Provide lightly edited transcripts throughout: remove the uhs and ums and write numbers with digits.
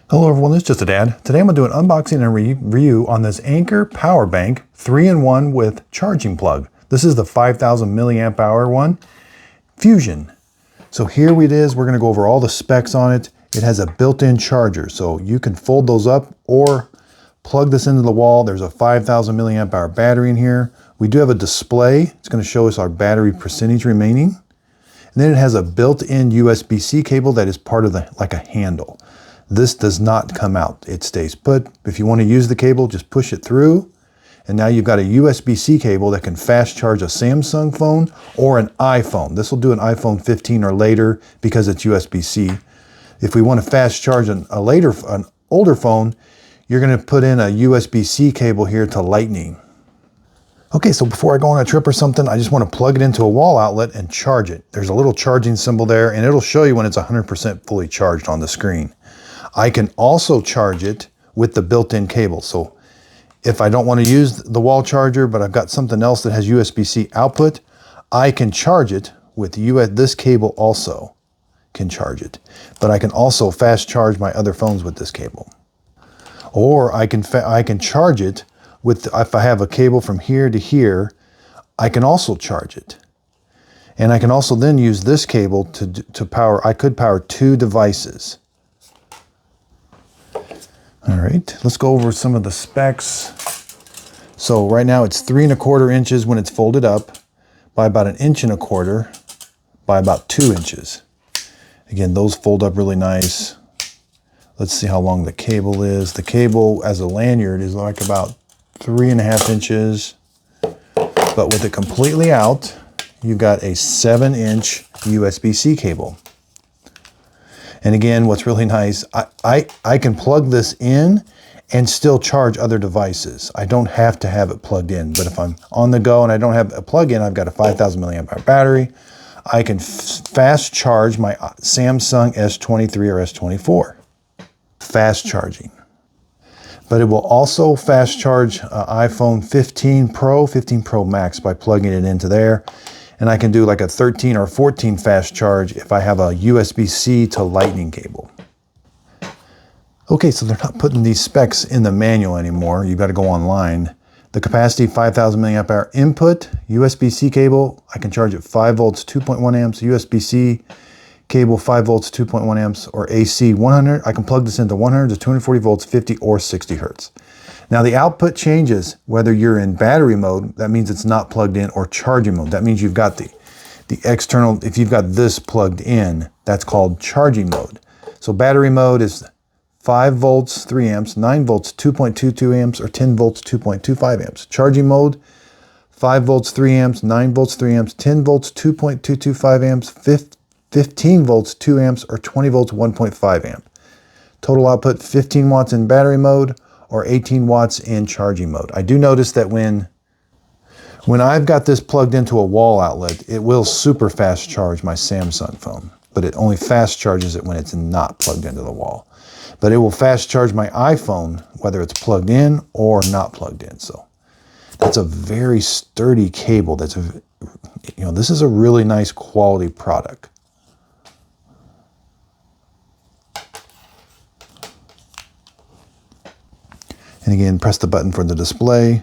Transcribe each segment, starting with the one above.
Hello everyone, this is Just a Dad. Today I'm going to do an unboxing and review on this Anker power bank 3-in-1 with charging plug. This is the 5,000 milliamp hour one, Fusion. So here it is, we're going to go over all the specs on it. It has a built-in charger, so you can fold those up or plug this into the wall. There's a 5,000 milliamp hour battery in here. We do have a display. It's going to show us our battery percentage remaining. And then it has a built-in USB-C cable that is part of like a handle. This does not come out, it stays put. If you want to use the cable, just push it through. And now you've got a USB-C cable that can fast charge a Samsung phone or an iPhone. This will do an iPhone 15 or later because it's USB-C. If we want to fast charge an older phone, you're going to put in a USB-C cable here to Lightning. Okay, so before I go on a trip or something, I just want to plug it into a wall outlet and charge it. There's a little charging symbol there, and it'll show you when it's 100% fully charged on the screen. I can also charge it with the built-in cable. So if I don't want to use the wall charger, but I've got something else that has USB-C output, I can charge it with this cable also can charge it. But I can also fast charge my other phones with this cable. Or I can charge it with, if I have a cable from here to here, I can also charge it. And I can also then use this cable to power, I could power 2 devices. All right, let's go over some of the specs. So right now it's 3¼ inches when it's folded up by about 1¼ inch by about 2 inches. Again, those fold up really nice. Let's see how long the cable is. The cable as a lanyard is like about 3½ inches, but with it completely out, you've got a 7-inch USB-C cable. And again, what's really nice, I can plug this in and still charge other devices. I don't have to have it plugged in, but if I'm on the go and I don't have a plug-in, I've got a 5,000 milliamp hour battery. I can fast charge my Samsung S23 or S24. Fast charging. But it will also fast charge iPhone 15 Pro, 15 Pro Max by plugging it into there. And I can do like a 13 or 14 fast charge if I have a USB-C to Lightning cable. Okay, so they're not putting these specs in the manual anymore. You've got to go online. The capacity, 5,000 milliamp hour input, USB-C cable. I can charge at 5 volts, 2.1 amps, USB-C cable, 5 volts, 2.1 amps, or AC 100. I can plug this into 100 to 240 volts, 50 or 60 hertz. Now the output changes whether you're in battery mode, that means it's not plugged in, or charging mode. That means you've got the external, if you've got this plugged in, that's called charging mode. So battery mode is 5 volts, 3 amps, 9 volts, 2.22 amps, or 10 volts, 2.25 amps. Charging mode, 5 volts, 3 amps, 9 volts, 3 amps, 10 volts, 2.225 amps, 15 volts, 2 amps, or 20 volts, 1.5 amp. Total output, 15 watts in battery mode, or 18 watts in charging mode. I do notice that when I've got this plugged into a wall outlet, it will super fast charge my Samsung phone, but it only fast charges it when it's not plugged into the wall. But it will fast charge my iPhone, whether it's plugged in or not plugged in. So that's a very sturdy cable. This is a really nice quality product. And again, press the button for the display.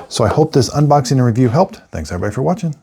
So I hope this unboxing and review helped. Thanks everybody for watching.